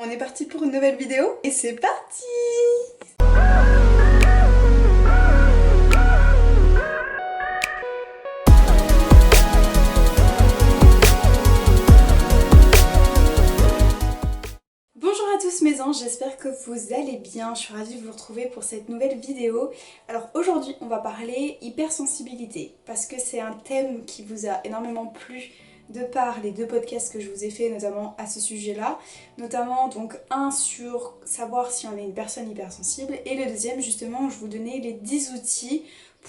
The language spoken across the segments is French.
On est parti pour une nouvelle vidéo et c'est parti! Bonjour à tous mes anges, j'espère que vous allez bien, je suis ravie de vous retrouver pour cette nouvelle vidéo. Alors aujourd'hui on va parler hypersensibilité parce que c'est un thème qui vous a énormément plu de par les deux podcasts que je vous ai fait notamment à ce sujet-là, notamment donc un sur savoir si on est une personne hypersensible et le deuxième justement où je vous donnais les 10 outils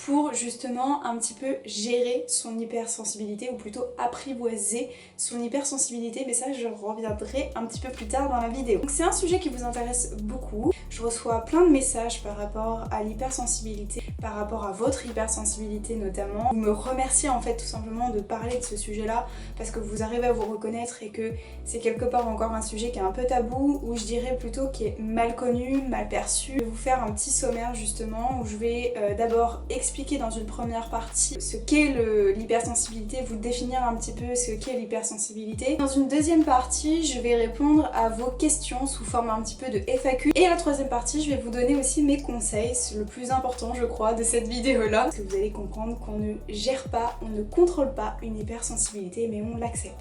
pour justement un petit peu gérer son hypersensibilité ou plutôt apprivoiser son hypersensibilité, mais ça je reviendrai un petit peu plus tard dans la vidéo. Donc c'est un sujet qui vous intéresse beaucoup, je reçois plein de messages par rapport à l'hypersensibilité, par rapport à votre hypersensibilité notamment. Vous me remerciez en fait tout simplement de parler de ce sujet-là parce que vous arrivez à vous reconnaître et que c'est quelque part encore un sujet qui est un peu tabou ou je dirais plutôt qui est mal connu, mal perçu. Je vais vous faire un petit sommaire justement où je vais d'abord expliquer dans une première partie ce qu'est l'hypersensibilité, vous définir un petit peu ce qu'est l'hypersensibilité. Dans une deuxième partie, je vais répondre à vos questions sous forme un petit peu de FAQ. Et la troisième partie, je vais vous donner aussi mes conseils, c'est le plus important je crois de cette vidéo-là. Parce que vous allez comprendre qu'on ne gère pas, on ne contrôle pas une hypersensibilité, mais on l'accepte.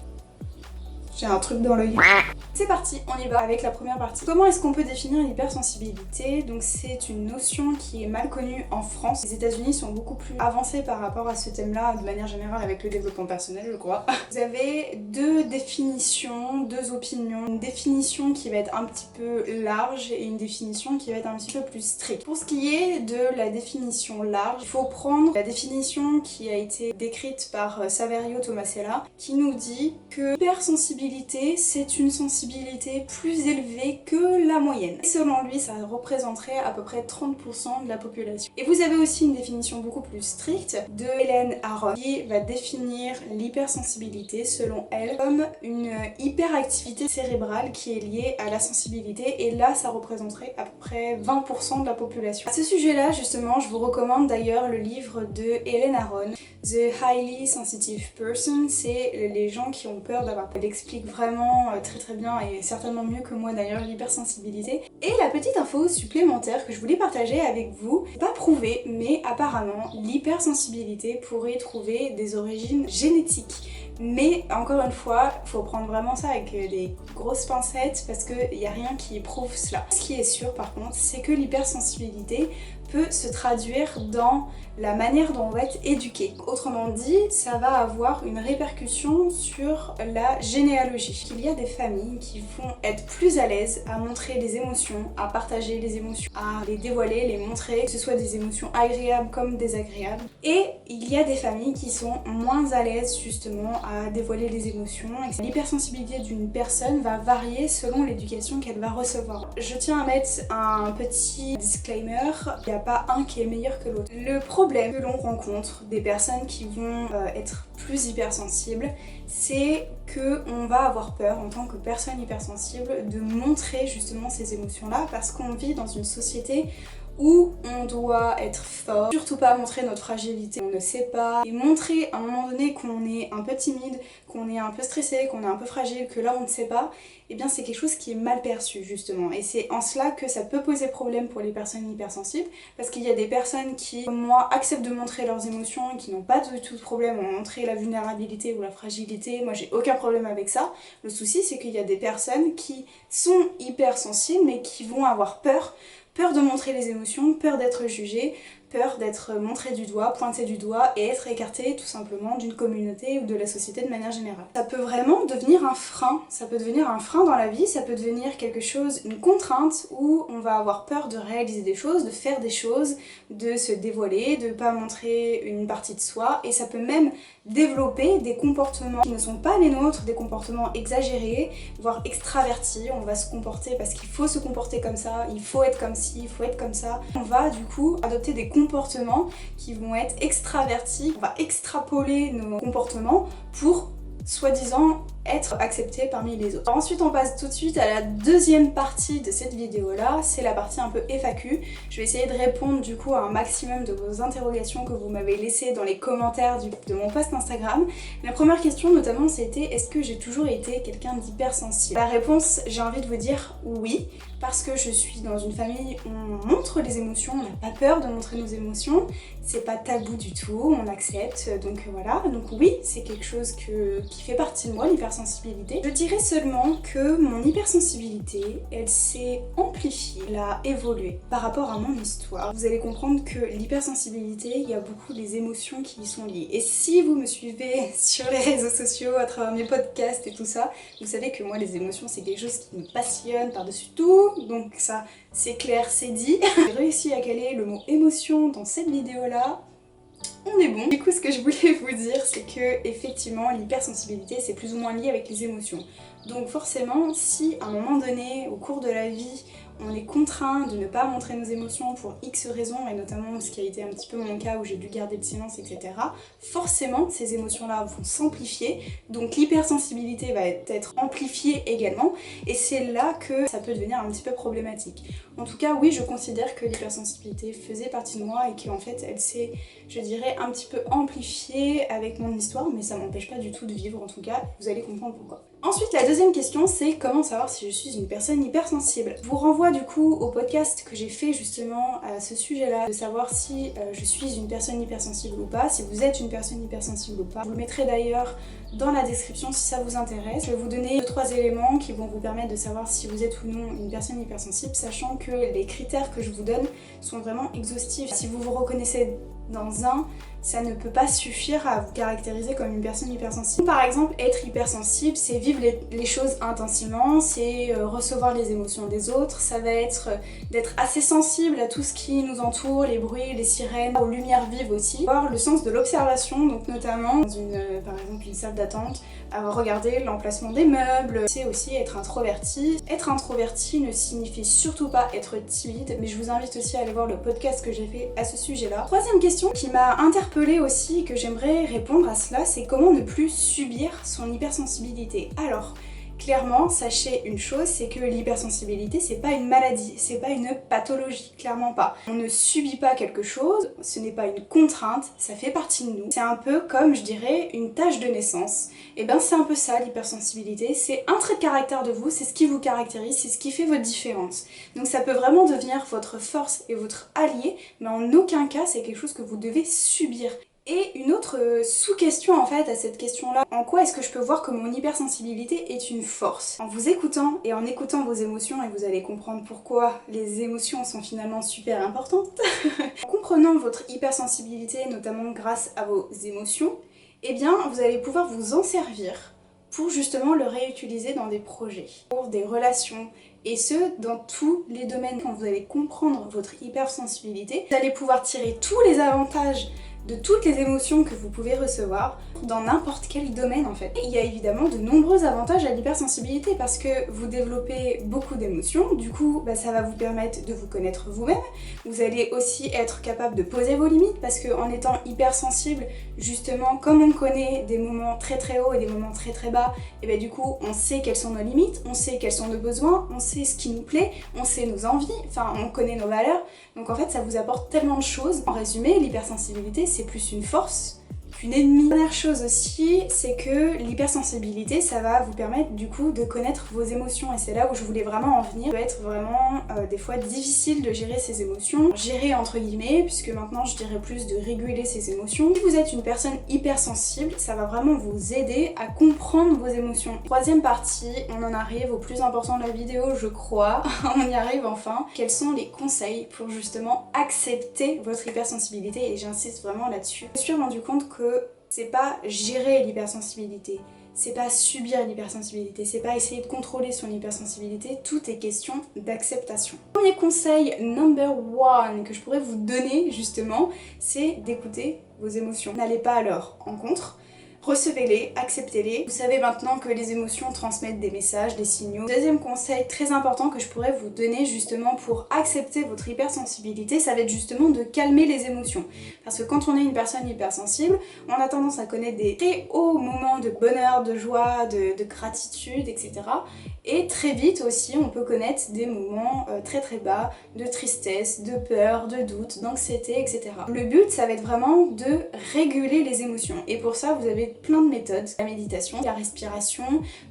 J'ai un truc dans l'œil. C'est parti, on y va avec la première partie. Comment est-ce qu'on peut définir l'hypersensibilité? Donc c'est une notion qui est mal connue en France. Les États-Unis sont beaucoup plus avancés par rapport à ce thème-là de manière générale avec le développement personnel, je crois. Vous avez deux définitions, deux opinions. Une définition qui va être un petit peu large et une définition qui va être un petit peu plus stricte. Pour ce qui est de la définition large, il faut prendre la définition qui a été décrite par Saverio Tomasella qui nous dit que l'hypersensibilité c'est une sensibilité plus élevée que la moyenne. Et selon lui, ça représenterait à peu près 30% de la population. Et vous avez aussi une définition beaucoup plus stricte de Hélène Aron qui va définir l'hypersensibilité selon elle comme une hyperactivité cérébrale qui est liée à la sensibilité et là ça représenterait à peu près 20% de la population. À ce sujet-là justement, je vous recommande d'ailleurs le livre de Hélène Aron, The Highly Sensitive Person, c'est les gens qui ont peur d'avoir peur. Elle explique vraiment très bien et certainement mieux que moi d'ailleurs l'hypersensibilité. Et la petite info supplémentaire que je voulais partager avec vous, pas prouvé mais apparemment l'hypersensibilité pourrait trouver des origines génétiques. Mais encore une fois, il faut prendre vraiment ça avec des grosses pincettes parce qu'il n'y a rien qui prouve cela. Ce qui est sûr par contre, c'est que l'hypersensibilité peut se traduire dans la manière dont on va être éduqué. Autrement dit, ça va avoir une répercussion sur la généalogie. Il y a des familles qui vont être plus à l'aise à montrer les émotions, à partager les émotions, à les dévoiler, les montrer, que ce soit des émotions agréables comme désagréables. Et il y a des familles qui sont moins à l'aise justement à dévoiler les émotions. L'hypersensibilité d'une personne va varier selon l'éducation qu'elle va recevoir. Je tiens à mettre un petit disclaimer, il n'y a pas un qui est meilleur que l'autre. Le problème que l'on rencontre des personnes qui vont être plus hypersensibles, c'est qu'on va avoir peur en tant que personne hypersensible de montrer justement ces émotions-là parce qu'on vit dans une société où on doit être fort, surtout pas montrer notre fragilité, on ne sait pas, et montrer à un moment donné qu'on est un peu timide, qu'on est un peu stressé, qu'on est un peu fragile, que là on ne sait pas, et bien c'est quelque chose qui est mal perçu justement, et c'est en cela que ça peut poser problème pour les personnes hypersensibles, parce qu'il y a des personnes qui, comme moi, acceptent de montrer leurs émotions et qui n'ont pas du tout de problème à montrer la vulnérabilité ou la fragilité, moi j'ai aucun problème avec ça. Le souci c'est qu'il y a des personnes qui sont hypersensibles mais qui vont avoir peur de montrer les émotions, peur d'être jugée, peur d'être montrée du doigt, pointée du doigt et être écartée tout simplement d'une communauté ou de la société de manière générale. Ça peut vraiment devenir un frein, ça peut devenir un frein dans la vie, ça peut devenir quelque chose, une contrainte où on va avoir peur de réaliser des choses, de faire des choses, de se dévoiler, de pas montrer une partie de soi et ça peut même développer des comportements qui ne sont pas les nôtres, des comportements exagérés, voire extravertis. On va se comporter parce qu'il faut se comporter comme ça, il faut être comme ci, il faut être comme ça. On va du coup adopter des comportements qui vont être extravertis, on va extrapoler nos comportements pour soi-disant être accepté parmi les autres. Ensuite on passe tout de suite à la deuxième partie de cette vidéo là, c'est la partie un peu FAQ. Je vais essayer de répondre du coup à un maximum de vos interrogations que vous m'avez laissées dans les commentaires de mon post Instagram. La première question notamment c'était est-ce que j'ai toujours été quelqu'un d'hypersensible? La réponse, j'ai envie de vous dire oui, parce que je suis dans une famille où on montre les émotions, on n'a pas peur de montrer nos émotions, c'est pas tabou du tout, on accepte, donc voilà. Donc oui, c'est quelque chose qui fait partie de moi, l'hypersensibilité. Je dirais seulement que mon hypersensibilité, elle s'est amplifiée, elle a évolué par rapport à mon histoire. Vous allez comprendre que l'hypersensibilité, il y a beaucoup des émotions qui y sont liées. Et si vous me suivez sur les réseaux sociaux, à travers mes podcasts et tout ça, vous savez que moi les émotions c'est quelque chose qui me passionne par-dessus tout, donc ça c'est clair, c'est dit. J'ai réussi à caler le mot émotion dans cette vidéo là. On est bon. Du coup ce que je voulais vous dire c'est que effectivement l'hypersensibilité c'est plus ou moins lié avec les émotions. Donc forcément si à un moment donné au cours de la vie on est contraint de ne pas montrer nos émotions pour X raisons, et notamment ce qui a été un petit peu mon cas où j'ai dû garder le silence, etc. Forcément, ces émotions-là vont s'amplifier, donc l'hypersensibilité va être amplifiée également, et c'est là que ça peut devenir un petit peu problématique. En tout cas, oui, je considère que l'hypersensibilité faisait partie de moi et qu'en fait, elle s'est, je dirais, un petit peu amplifiée avec mon histoire, mais ça m'empêche pas du tout de vivre, en tout cas, vous allez comprendre pourquoi. Ensuite, la deuxième question, c'est comment savoir si je suis une personne hypersensible. Je vous renvoie du coup au podcast que j'ai fait justement à ce sujet-là, de savoir si je suis une personne hypersensible ou pas, si vous êtes une personne hypersensible ou pas. Je vous le mettrai d'ailleurs dans la description si ça vous intéresse. Je vais vous donner 2-3 éléments qui vont vous permettre de savoir si vous êtes ou non une personne hypersensible, sachant que les critères que je vous donne sont vraiment exhaustifs. Si vous vous reconnaissez dans un, ça ne peut pas suffire à vous caractériser comme une personne hypersensible. Par exemple, être hypersensible, c'est vivre les choses intensivement, c'est recevoir les émotions des autres, ça va être d'être assez sensible à tout ce qui nous entoure, les bruits, les sirènes, aux lumières vives aussi. Avoir le sens de l'observation, donc notamment dans par exemple une salle d'attente, à regarder l'emplacement des meubles. C'est aussi être introverti. Être introverti ne signifie surtout pas être timide, mais je vous invite aussi à aller voir le podcast que j'ai fait à ce sujet-là. Troisième question qui m'a interpellée aussi, que j'aimerais répondre à cela, c'est comment ne plus subir son hypersensibilité. Alors, clairement, sachez une chose, c'est que l'hypersensibilité, c'est pas une maladie, c'est pas une pathologie, clairement pas. On ne subit pas quelque chose, ce n'est pas une contrainte, ça fait partie de nous. C'est un peu comme, je dirais, une tâche de naissance. Et ben c'est un peu ça l'hypersensibilité, c'est un trait de caractère de vous, c'est ce qui vous caractérise, c'est ce qui fait votre différence. Donc ça peut vraiment devenir votre force et votre allié, mais en aucun cas c'est quelque chose que vous devez subir. Et une autre sous-question en fait à cette question-là, en quoi est-ce que je peux voir que mon hypersensibilité est une force? En vous écoutant et en écoutant vos émotions, et vous allez comprendre pourquoi les émotions sont finalement super importantes. En comprenant votre hypersensibilité, notamment grâce à vos émotions, eh bien vous allez pouvoir vous en servir pour justement le réutiliser dans des projets, pour des relations, et ce, dans tous les domaines. Quand vous allez comprendre votre hypersensibilité, vous allez pouvoir tirer tous les avantages de toutes les émotions que vous pouvez recevoir dans n'importe quel domaine en fait. Et il y a évidemment de nombreux avantages à l'hypersensibilité parce que vous développez beaucoup d'émotions, du coup ça va vous permettre de vous connaître vous-même. Vous allez aussi être capable de poser vos limites parce qu'en étant hypersensible, justement, comme on connaît des moments très très hauts et des moments très très bas, et bien du coup on sait quelles sont nos limites, on sait quels sont nos besoins, on sait ce qui nous plaît, on sait nos envies, enfin on connaît nos valeurs, donc en fait ça vous apporte tellement de choses. En résumé, l'hypersensibilité c'est plus une force qu'une ennemie. Dernière chose aussi, c'est que l'hypersensibilité, ça va vous permettre du coup de connaître vos émotions, et c'est là où je voulais vraiment en venir. Ça peut être vraiment des fois difficile de gérer ses émotions, gérer entre guillemets, puisque maintenant je dirais plus de réguler ses émotions. Si vous êtes une personne hypersensible, ça va vraiment vous aider à comprendre vos émotions. Troisième partie, on en arrive au plus important de la vidéo, je crois. On y arrive enfin. Quels sont les conseils pour justement accepter votre hypersensibilité, et j'insiste vraiment là-dessus. Je me suis rendu compte que c'est pas gérer l'hypersensibilité, c'est pas subir l'hypersensibilité, c'est pas essayer de contrôler son hypersensibilité, tout est question d'acceptation. Premier conseil number one que je pourrais vous donner justement, c'est d'écouter vos émotions. N'allez pas à leur encontre, recevez-les, acceptez-les. Vous savez maintenant que les émotions transmettent des messages, des signaux. Deuxième conseil très important que je pourrais vous donner justement pour accepter votre hypersensibilité, ça va être justement de calmer les émotions. Parce que quand on est une personne hypersensible, on a tendance à connaître des très hauts moments de bonheur, de joie, de gratitude, etc. Et très vite aussi, on peut connaître des moments très très bas, de tristesse, de peur, de doute, d'anxiété, etc. Le but, ça va être vraiment de réguler les émotions. Et pour ça, vous avez plein de méthodes. La méditation, la respiration,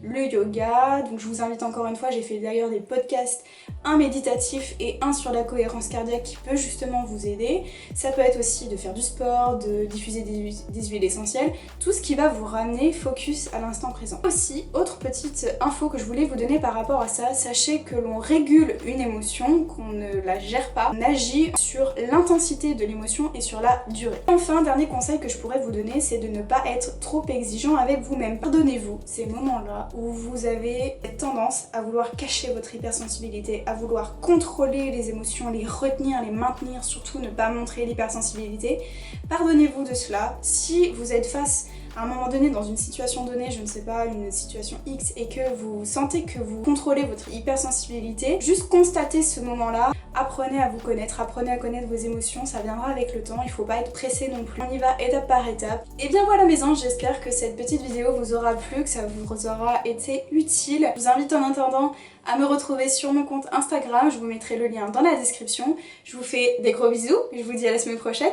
le yoga. Donc je vous invite encore une fois, j'ai fait d'ailleurs des podcasts, un méditatif et un sur la cohérence cardiaque qui peut justement vous aider. Ça peut être aussi de faire du sport, de diffuser des huiles essentielles, tout ce qui va vous ramener focus à l'instant présent. Aussi, autre petite info que je voulais vous donner par rapport à ça, sachez que l'on régule une émotion, qu'on ne la gère pas, on agit sur l'intensité de l'émotion et sur la durée. Enfin, dernier conseil que je pourrais vous donner, c'est de ne pas être trop exigeant avec vous-même. Pardonnez-vous ces moments-là où vous avez tendance à vouloir cacher votre hypersensibilité, à vouloir contrôler les émotions, les retenir, les maintenir, surtout ne pas montrer l'hypersensibilité. Pardonnez-vous de cela. Si vous êtes face à un moment donné, dans une situation donnée, je ne sais pas, une situation X, et que vous sentez que vous contrôlez votre hypersensibilité, juste constatez ce moment-là, apprenez à vous connaître, apprenez à connaître vos émotions, ça viendra avec le temps, il faut pas être pressé non plus, on y va étape par étape. Et bien voilà mes anges, j'espère que cette petite vidéo vous aura plu, que ça vous aura été utile. Je vous invite en attendant à me retrouver sur mon compte Instagram, je vous mettrai le lien dans la description. Je vous fais des gros bisous, je vous dis à la semaine prochaine.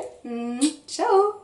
Ciao!